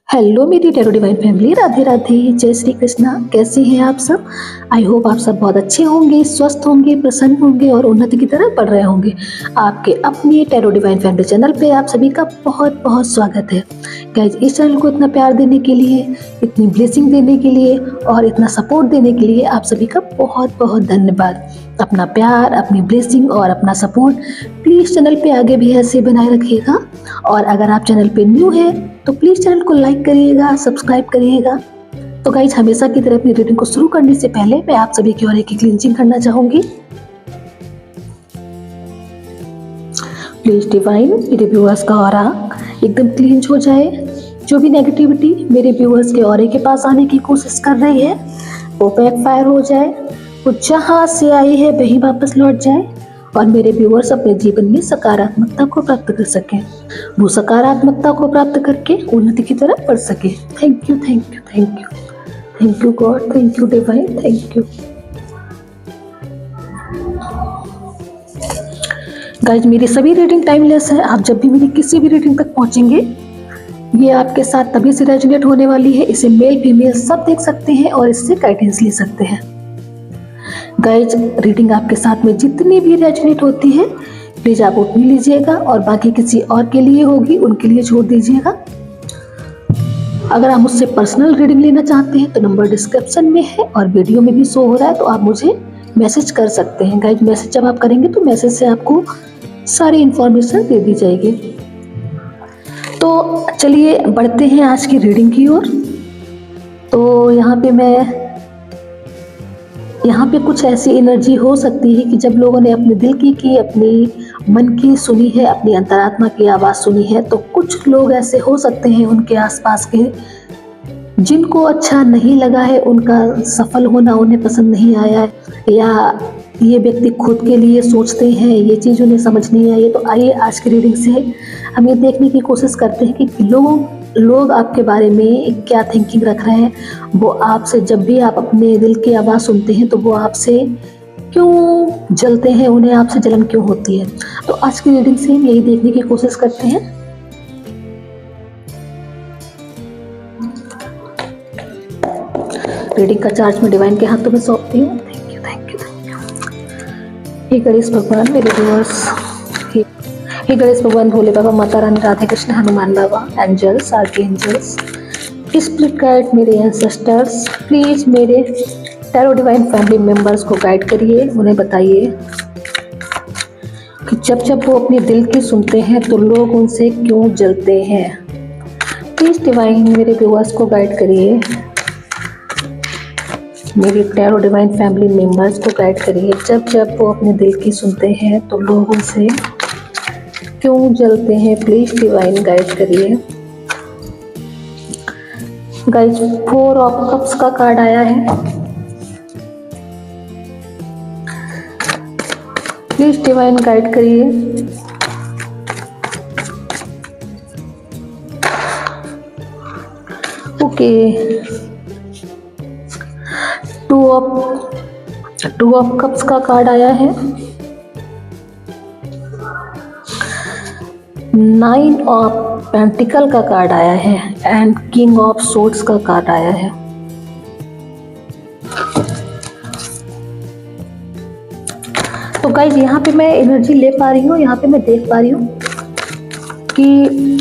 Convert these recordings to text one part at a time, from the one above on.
Hello मेरी tarot divine family, Radhe Radhe, जय श्री कृष्णा। कैसे हैं आप सब? आई होप आप सब बहुत अच्छे होंगे, स्वस्थ होंगे, प्रसन्न होंगे और उन्नति की तरफ बढ़ रहे होंगे। आपके अपने टेरो डिवाइन फैमिली चैनल पे आप सभी का बहुत बहुत स्वागत है। गाइज, इस चैनल को इतना प्यार देने के लिए, इतनी ब्लेसिंग देने के लिए और इतना सपोर्ट देने के लिए आप सभी का बहुत बहुत धन्यवाद। अपना प्यार, अपनी ब्लेसिंग और अपना सपोर्ट प्लीज़ चैनल पे आगे भी ऐसे बनाए रखिएगा। और अगर आप चैनल पे न्यू है तो प्लीज़ चैनल को लाइक करिएगा, सब्सक्राइब करिएगा। तो गाइज, हमेशा की तरह अपनी रीडिंग को शुरू करने से पहले मैं आप सभी की ओर एक क्लींजिंग करना चाहूंगी। प्लीज डिवाइन, मेरे व्यूअर्स का ऑरा एकदम क्लींज हो जाए। जो भी नेगेटिविटी मेरे व्यूअर्स के ऑरे के पास आने की कोशिश कर रही है वो बैकफायर हो जाए, वो जहाँ से आई है वहीं वापस लौट जाए और मेरे व्यूअर्स अपने जीवन में सकारात्मकता को प्राप्त कर सकें। वो सकारात्मकता को प्राप्त करके उन्नति की तरफ बढ़ सके। Thank you, thank you, thank you, thank you God, thank you divine, thank you. Guys, मेरी सभी रीडिंग टाइमलेस है। आप जब भी मेरी किसी भी रीडिंग तक पहुंचेंगे ये आपके साथ तभी से रेजोनेट होने वाली है। इसे मेल फीमेल सब देख सकते हैं और इससे गाइडेंस ले सकते हैं। गाइज, रीडिंग आपके साथ में जितनी भी रेजोनेट होती है प्लीज आप उतनी लीजिएगा और बाकी किसी और के लिए होगी उनके लिए छोड़ दीजिएगा। अगर आप मुझसे पर्सनल रीडिंग लेना चाहते हैं तो नंबर डिस्क्रिप्शन में है और वीडियो में भी शो हो रहा है, तो आप मुझे मैसेज कर सकते हैं। गाइज, मैसेज जब आप करेंगे तो मैसेज से आपको सारी इंफॉर्मेशन दे दी जाएगी। तो चलिए बढ़ते हैं आज की रीडिंग की ओर। तो यहाँ पे कुछ ऐसी एनर्जी हो सकती है कि जब लोगों ने अपने दिल की अपनी मन की सुनी है, अपनी अंतरात्मा की आवाज़ सुनी है, तो कुछ लोग ऐसे हो सकते हैं उनके आसपास के जिनको अच्छा नहीं लगा है, उनका सफल होना उन्हें पसंद नहीं आया है, या ये व्यक्ति खुद के लिए सोचते हैं, ये चीज़ उन्हें समझ नहीं आई है। तो आइए आज की रीडिंग से हम ये देखने की कोशिश करते हैं कि लोग आपके बारे में क्या थिंकिंग रख रहे हैं। वो आपसे, जब भी आप अपने दिल की आवाज़ सुनते हैं तो वो आपसे क्यों जलते हैं, उन्हें आपसे जलन क्यों होती है। तो आज की रीडिंग से हम यही देखने की कोशिश करते हैं। रीडिंग का चार्ज में डिवाइन के हाथों में सौंपती हूँ। Thank you, thank you, thank you. हे गणेश भगवान, मेरे व्यूअर्स, हे गणेश भगवान, भोले बाबा, माता रानी, राधे कृष्ण, हनुमान बाबा, एंजल्स, आर्कएंजल्स, स्पिरिट गाइड, मेरे एंसेस्टर्स, प्लीज मेरे टैरो डिवाइन फैमिली मेंबर्स को गाइड करिए। उन्हें बताइए कि जब जब वो अपने दिल की सुनते हैं तो लोग उनसे क्यों जलते हैं। प्लीज डिवाइन मेरे व्यूअर्स को गाइड करिए, मेरे टैरो डिवाइन फैमिली मेंबर्स को गाइड करिए। जब जब वो अपने दिल की सुनते हैं तो लोग उनसे क्यों जलते हैं। प्लीज डिवाइन गाइड करिए। गाइज, 4 ऑफ कप्स का कार्ड आया है। प्लीज डिवाइन गाइड करिए। ओके, 2 ऑफ कप्स का कार्ड आया है। 9 ऑफ पेंटिकल का कार्ड आया है एंड किंग ऑफ सोर्ड्स का कार्ड आया है। तो गाइज, यहाँ पे मैं एनर्जी ले पा रही हूँ, यहाँ पे मैं देख पा रही हूँ कि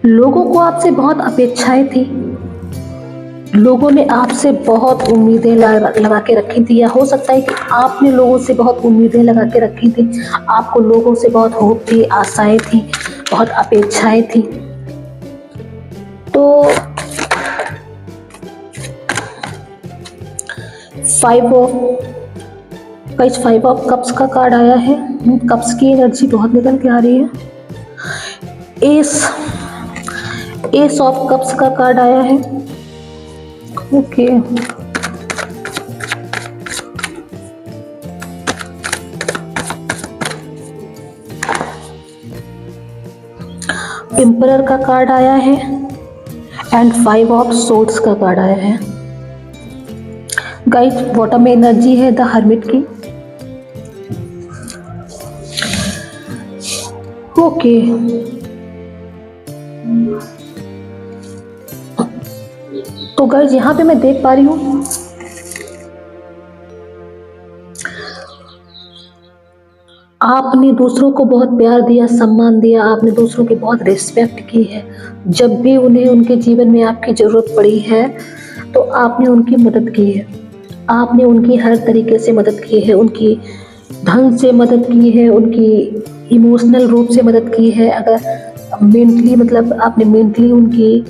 लोगों को आपसे बहुत अपेक्षाएं थी, लोगों ने आपसे बहुत उम्मीदें लगा के रखी थी, या हो सकता है कि आपने लोगों से बहुत उम्मीदें लगा के रखी थी। आपको लोगों से बहुत होप थी, आशाएं थी, बहुत अपेक्षाएं थी। तो 5 ऑफ कप्स का कार्ड आया है। कप्स की एनर्जी बहुत निकल के आ रही है। एस ऑफ कप्स का कार्ड आया है। ओके, एम्परर का कार्ड आया है एंड 5 ऑफ सोर्ड्स का कार्ड आया है। गाइस, बॉटम में एनर्जी है द हर्मिट की। ओके, तो गाइस यहाँ पे मैं देख पा रही हूँ आपने दूसरों को बहुत प्यार दिया, सम्मान दिया, आपने दूसरों की बहुत रिस्पेक्ट की है। जब भी उन्हें उनके जीवन में आपकी ज़रूरत पड़ी है तो आपने उनकी मदद की है। आपने उनकी हर तरीके से मदद की है, उनकी धन से मदद की है, उनकी इमोशनल रूप से मदद की है। अगर मेंटली मतलब आपने मेंटली उनकी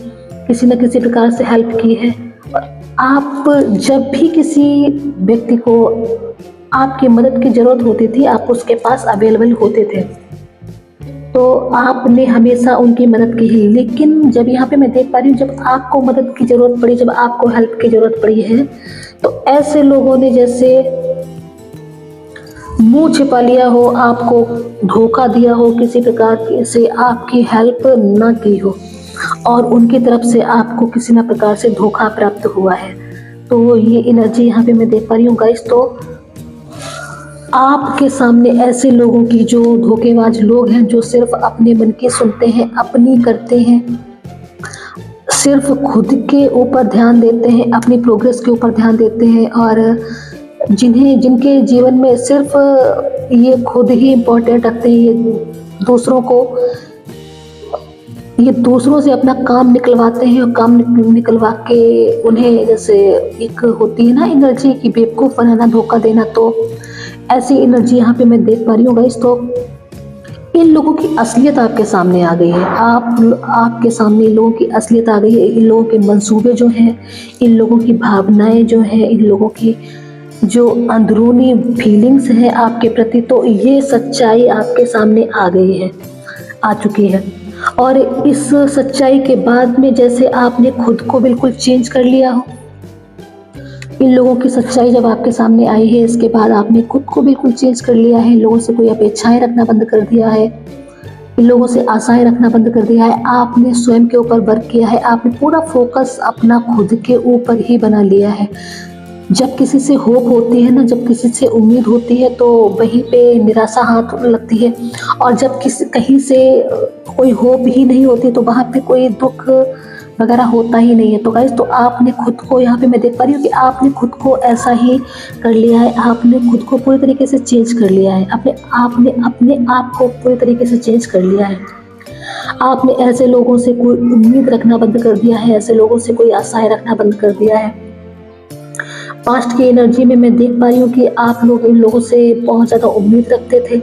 किसी न किसी प्रकार से हेल्प की है। और आप जब भी किसी व्यक्ति को आपकी मदद की ज़रूरत होती थी, आप उसके पास अवेलेबल होते थे, तो आपने हमेशा उनकी मदद की है। लेकिन जब यहाँ पे मैं देख पा रही हूँ, जब आपको मदद की ज़रूरत पड़ी, जब आपको हेल्प की ज़रूरत पड़ी है, तो ऐसे लोगों ने जैसे मुंह छिपा लिया हो, आपको धोखा दिया हो, किसी प्रकार से आपकी हेल्प ना की हो और उनकी तरफ से आपको किसी न प्रकार से धोखा प्राप्त हुआ है। तो ये एनर्जी यहाँ पे मैं देख पा रही हूँ गाइस। तो आपके सामने ऐसे लोगों की, जो धोखेबाज लोग हैं, जो सिर्फ अपने मन की सुनते हैं, अपनी करते हैं, सिर्फ खुद के ऊपर ध्यान देते हैं, अपनी प्रोग्रेस के ऊपर ध्यान देते हैं और जिनके जीवन में सिर्फ ये खुद ही इम्पोर्टेंट रखते हैं, ये दूसरों से अपना काम निकलवाते हैं और काम निकलवा के उन्हें, जैसे एक होती है ना एनर्जी की बेवकूफ़ बनाना, धोखा देना, तो ऐसी एनर्जी यहाँ पे मैं देख पा रही हूँ गाइस। तो इन लोगों की असलियत आपके सामने आ गई है। आपके सामने इन लोगों की असलियत आ गई है। इन लोगों के मंसूबे जो हैं, इन लोगों की भावनाएं जो हैं, इन लोगों की जो अंदरूनी फीलिंग्स हैं आपके प्रति, तो ये सच्चाई आपके सामने आ गई है, आ चुकी है। और इस सच्चाई के बाद में जैसे आपने खुद को बिल्कुल चेंज कर लिया हो। इन लोगों की सच्चाई जब आपके सामने आई है, इसके बाद आपने खुद को बिल्कुल चेंज कर लिया है। इन लोगों से कोई अपेक्षाएं रखना बंद कर दिया है, इन लोगों से आशाएं रखना बंद कर दिया है। आपने स्वयं के ऊपर वर्क किया है, आपने पूरा फोकस अपना खुद के ऊपर ही बना लिया है। जब किसी से होप होती है ना, जब किसी से उम्मीद होती है, तो वहीं पे निराशा हाथ लगती है। और जब कहीं से कोई होप ही नहीं होती, तो वहाँ पे कोई दुख वगैरह होता ही नहीं है। तो गाइस, तो आपने खुद को, यहाँ पे मैं देख पा रही हूँ कि आपने खुद को ऐसा ही कर लिया है। आपने खुद को पूरी तरीके से चेंज कर लिया है। आपने अपने आप को पूरी तरीके से चेंज कर लिया है। आपने ऐसे लोगों से कोई उम्मीद रखना बंद कर दिया है, ऐसे लोगों से कोई आशाएं रखना बंद कर दिया है। पास्ट की एनर्जी में मैं देख पा रही हूँ कि आप लोग इन लोगों से बहुत ज़्यादा उम्मीद रखते थे,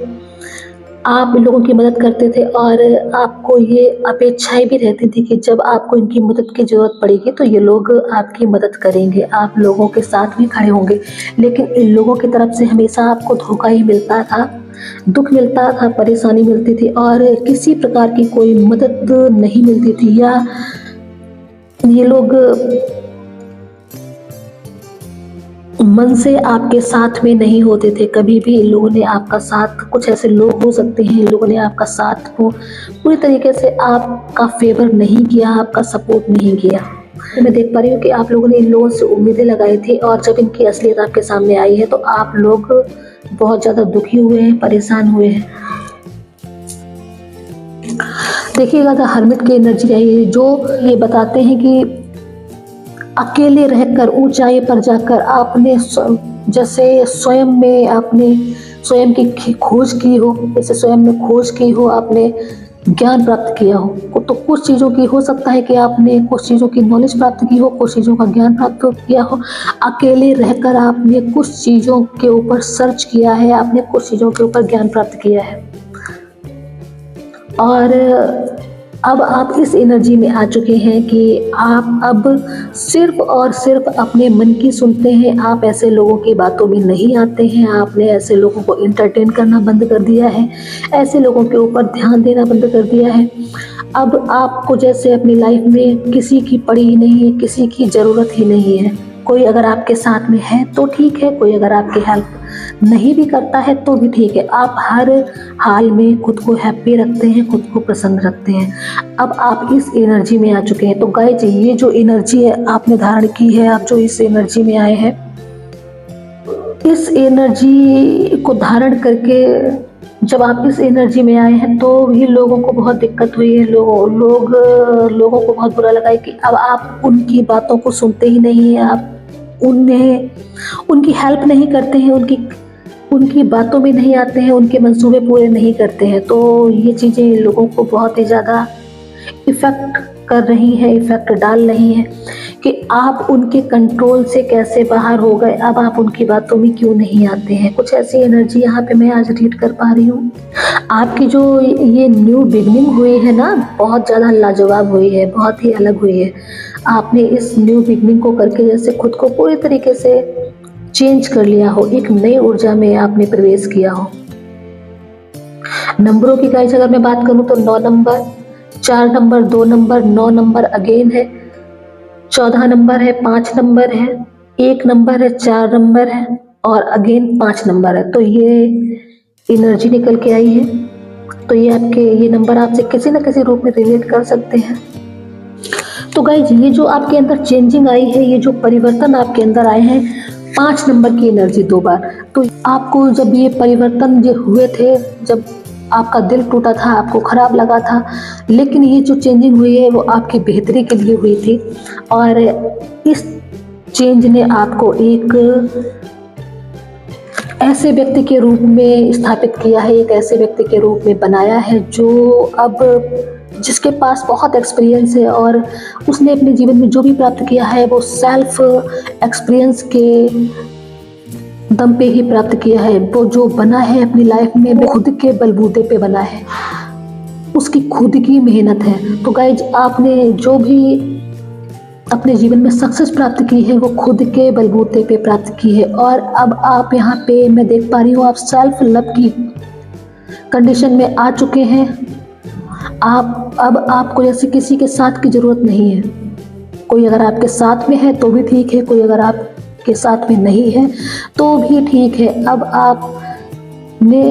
आप इन लोगों की मदद करते थे और आपको ये अपेक्षाएं भी रहती थी कि जब आपको इनकी मदद की ज़रूरत पड़ेगी तो ये लोग आपकी मदद करेंगे, आप लोगों के साथ भी खड़े होंगे। लेकिन इन लोगों की तरफ से हमेशा आपको धोखा ही मिलता था, दुख मिलता था, परेशानी मिलती थी और किसी प्रकार की कोई मदद नहीं मिलती थी। या ये लोग मन से आपके साथ में नहीं होते थे कभी भी। इन लोगों ने आपका साथ, कुछ ऐसे लोग हो सकते हैं, इन लोगों ने आपका साथ को पूरी तरीके से आपका फेवर नहीं किया, आपका सपोर्ट नहीं किया। मैं देख पा रही हूँ कि आप लोगों ने इन लोगों से उम्मीदें लगाई थी और जब इनकी असलियत आपके सामने आई है तो आप लोग बहुत ज़्यादा दुखी हुए हैं, परेशान हुए हैं। देखिएगा, द हर्मिट की एनर्जी आई है, जो ये बताते हैं कि अकेले रहकर ऊंचाई पर जाकर आपने जैसे स्वयं में आपने स्वयं की खोज की हो, जैसे स्वयं में खोज की हो, आपने ज्ञान प्राप्त किया हो। तो कुछ चीज़ों की हो सकता है कि आपने कुछ चीज़ों की नॉलेज प्राप्त की हो, कुछ चीज़ों का ज्ञान प्राप्त किया हो। अकेले रहकर आपने कुछ चीज़ों के ऊपर सर्च किया है, आपने कुछ चीज़ों के ऊपर ज्ञान प्राप्त किया है और अब आप इस एनर्जी में आ चुके हैं कि आप अब सिर्फ और सिर्फ अपने मन की सुनते हैं। आप ऐसे लोगों की बातों में नहीं आते हैं। आपने ऐसे लोगों को एंटरटेन करना बंद कर दिया है, ऐसे लोगों के ऊपर ध्यान देना बंद कर दिया है। अब आपको जैसे अपनी लाइफ में किसी की पड़ी ही नहीं है, किसी की ज़रूरत ही नहीं है। कोई अगर आपके साथ में है तो ठीक है, कोई अगर आपकी हेल्प नहीं भी करता है तो भी ठीक है। आप हर हाल में खुद को हैप्पी रखते हैं, खुद को प्रसन्न रखते हैं। अब आप इस एनर्जी में आ चुके हैं। तो गाइस, ये जो एनर्जी है आपने धारण की है, आप जो इस एनर्जी में आए हैं, इस एनर्जी को धारण करके जब आप इस एनर्जी में आए हैं तो भी लोगों को बहुत दिक्कत हुई है। लोगों को बहुत बुरा लगा है कि अब आप उनकी बातों को सुनते ही नहीं हैं, आप उनकी हेल्प नहीं करते हैं, उनकी बातों में नहीं आते हैं, उनके मंसूबे पूरे नहीं करते हैं। तो ये चीज़ें लोगों को बहुत ही ज़्यादा इफ़ेक्ट कर रही हैं, इफ़ेक्ट डाल रही हैं कि आप उनके कंट्रोल से कैसे बाहर हो गए, अब आप उनकी बातों में क्यों नहीं आते हैं। कुछ ऐसी एनर्जी यहाँ पे मैं आज रीड कर पा रही हूँ। आपकी जो ये न्यू बिगनिंग हुई है ना, बहुत ज़्यादा लाजवाब हुई है, बहुत ही अलग हुई है। आपने इस न्यू बिगनिंग को करके जैसे खुद को पूरी तरीके से चेंज कर लिया हो, एक नई ऊर्जा में आपने प्रवेश किया हो। नंबरों की गाइस अगर मैं बात करूँ तो 9 number, 4 number, 2 number, 9 number again है, 14 नंबर है, 5 नंबर है, 1 नंबर है, 4 नंबर है और अगेन 5 नंबर है। तो ये एनर्जी निकल के आई है। तो ये नंबर आपसे किसी न किसी रूप में रिलेट कर सकते हैं। तो गाइज ये जो आपके अंदर चेंजिंग आई है, ये जो परिवर्तन आपके अंदर आए हैं, 5 नंबर की एनर्जी 2 बार। तो आपको जब ये परिवर्तन जो हुए थे, जब आपका दिल टूटा था, आपको खराब लगा था, लेकिन ये जो चेंजिंग हुई है वो आपकी बेहतरी के लिए हुई थी और इस चेंज ने आपको एक ऐसे व्यक्ति के रूप में स्थापित किया है, एक ऐसे व्यक्ति के रूप में बनाया है जो अब जिसके पास बहुत एक्सपीरियंस है और उसने अपने जीवन में जो भी प्राप्त किया है वो सेल्फ एक्सपीरियंस के दम पे ही प्राप्त किया है। वो जो बना है अपनी लाइफ में वो खुद के बलबूते पे बना है, उसकी खुद की मेहनत है। तो गाइज आपने जो भी अपने जीवन में सक्सेस प्राप्त की है वो खुद के बलबूते पे प्राप्त की है और अब आप यहाँ पे मैं देख पा रही हूँ आप सेल्फ लव की कंडीशन में आ चुके हैं। अब आपको जैसे किसी के साथ की ज़रूरत नहीं है। कोई अगर आपके साथ में है तो भी ठीक है, कोई अगर आपके साथ में नहीं है तो भी ठीक है। अब आपने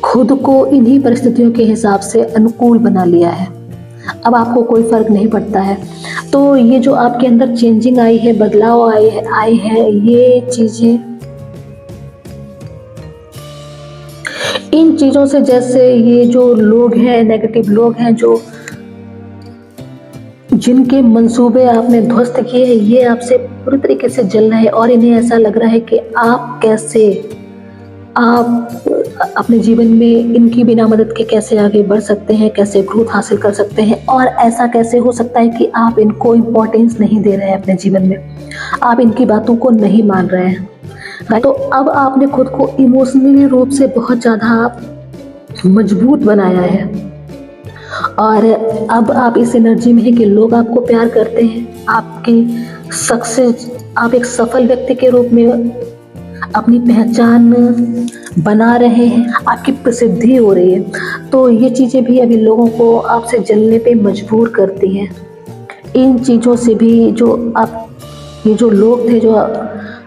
खुद को इन्हीं परिस्थितियों के हिसाब से अनुकूल बना लिया है, अब आपको कोई फ़र्क नहीं पड़ता है। तो ये जो आपके अंदर चेंजिंग आई है, बदलाव आए हैं, ये चीज़ें इन चीज़ों से, जैसे ये जो लोग हैं, नेगेटिव लोग हैं, जो जिनके मंसूबे आपने ध्वस्त किए हैं, ये आपसे पूरी तरीके से जल रहे हैं और इन्हें ऐसा लग रहा है कि आप अपने जीवन में इनकी बिना मदद के कैसे आगे बढ़ सकते हैं, कैसे ग्रोथ हासिल कर सकते हैं और ऐसा कैसे हो सकता है कि आप इनको इम्पोर्टेंस नहीं दे रहे हैं अपने जीवन में, आप इनकी बातों को नहीं मान रहे हैं। तो अब आपने खुद को इमोशनली रूप से बहुत ज़्यादा मजबूत बनाया है और अब आप इस एनर्जी में है कि लोग आपको प्यार करते हैं, आपकी सक्सेस, आप एक सफल व्यक्ति के रूप में अपनी पहचान बना रहे हैं, आपकी प्रसिद्धि हो रही है। तो ये चीज़ें भी अभी लोगों को आपसे जलने पे मजबूर करती हैं। इन चीज़ों से भी जो आप, ये जो लोग थे जो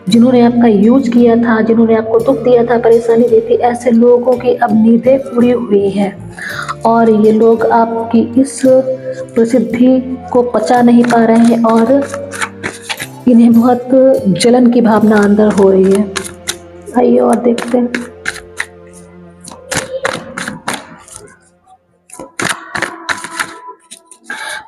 जिन्होंने आपका यूज किया था, जिन्होंने आपको दुख दिया था, परेशानी दी थी, ऐसे लोगों की अब नींदें पूरी हुई हैं और ये लोग आपकी इस प्रसिद्धि को पचा नहीं पा रहे हैं और इन्हें बहुत जलन की भावना अंदर हो रही है। आइए और देखते हैं।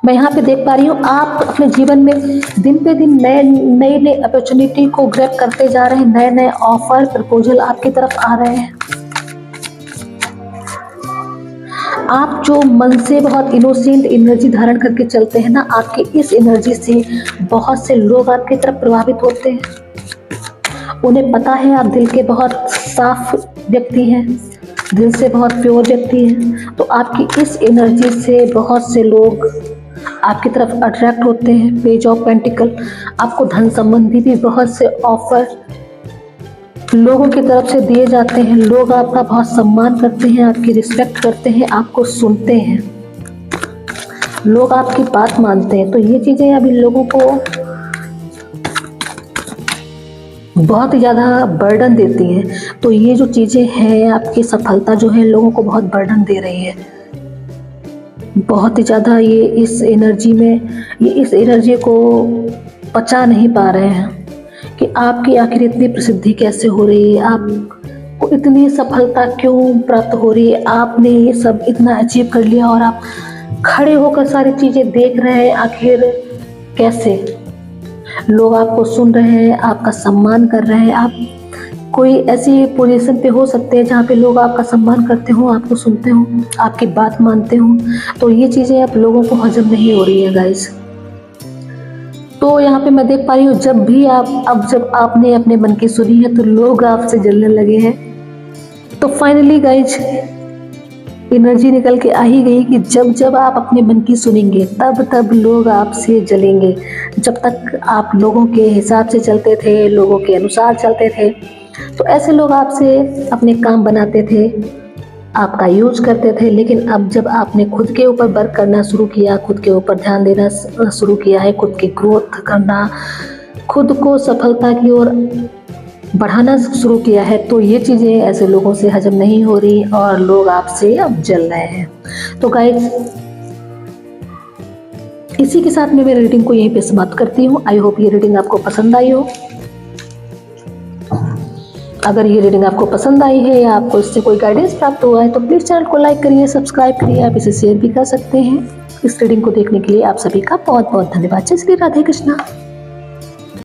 मैं यहाँ पे देख पा रही हूँ आप अपने जीवन में दिन पे दिन नए अपॉर्चुनिटी को ग्रैब करते जा रहे हैं, नए ऑफर प्रपोजल आपकी तरफ आ रहे हैं। आप जो मन से बहुत इनोसेंट एनर्जी धारण करके चलते हैं ना, आपकी इस एनर्जी से बहुत से लोग आपकी तरफ प्रभावित होते हैं। उन्हें पता है आप दिल के बहुत साफ व्यक्ति हैं, दिल से बहुत प्योर व्यक्ति हैं। तो आपकी इस एनर्जी से बहुत से लोग आपकी तरफ अट्रैक्ट होते हैं। पेज ऑफ पेंटिकल, आपको धन संबंधी भी बहुत से ऑफर लोगों की तरफ से दिए जाते हैं। लोग आपका बहुत सम्मान करते हैं, आपकी रिस्पेक्ट करते हैं, आपको सुनते हैं, लोग आपकी बात मानते हैं। तो ये चीज़ें अभी लोगों को बहुत ही ज़्यादा बर्डन देती हैं। तो ये जो चीज़ें हैं, आपकी सफलता जो है लोगों को बहुत बर्डन दे रही है, बहुत ही ज़्यादा। ये इस एनर्जी को पचा नहीं पा रहे हैं। कि आपकी आखिर इतनी प्रसिद्धि कैसे हो रही है, आपको इतनी सफलता क्यों प्राप्त हो रही है, आपने ये सब इतना अचीव कर लिया और आप खड़े होकर सारी चीज़ें देख रहे हैं, आखिर कैसे? लोग आपको सुन रहे हैं, आपका सम्मान कर रहे हैं, आप कोई ऐसी पोजीशन पे हो सकते हैं जहाँ पे लोग आपका सम्मान करते हो, आपको सुनते हो, आपकी बात मानते हो, तो ये चीज़ें अब लोगों को हजम नहीं हो रही है गाइस। तो यहाँ पे मैं देख पा रही हूँ जब आपने अपने मन की सुनी है तो लोग आपसे जलने लगे हैं। तो फाइनली गाइज एनर्जी निकल के आ ही गई कि जब आप अपने मन की सुनेंगे तब लोग आपसे जलेंगे। जब तक आप लोगों के हिसाब से चलते थे, लोगों के अनुसार चलते थे, तो ऐसे लोग आपसे अपने काम बनाते थे, आपका यूज करते थे। लेकिन अब जब आपने खुद के ऊपर वर्क करना शुरू किया, खुद के ऊपर ध्यान देना शुरू किया है, खुद की ग्रोथ करना, खुद को सफलता की ओर बढ़ाना शुरू किया है, तो ये चीज़ें ऐसे लोगों से हजम नहीं हो रही और लोग आपसे अब जल रहे हैं। तो गाइस इसी के साथ मैं मेरी रीडिंग को यहीं पे समाप्त करती हूँ। आई होप ये रीडिंग आपको पसंद आई हो। अगर ये रीडिंग आपको पसंद आई है या आपको इससे कोई गाइडेंस प्राप्त हुआ है तो प्लीज़ चैनल को लाइक करिए, सब्सक्राइब करिए, आप इसे शेयर भी कर सकते हैं। इस रीडिंग को देखने के लिए आप सभी का बहुत बहुत धन्यवाद। जय श्री राधे कृष्णा।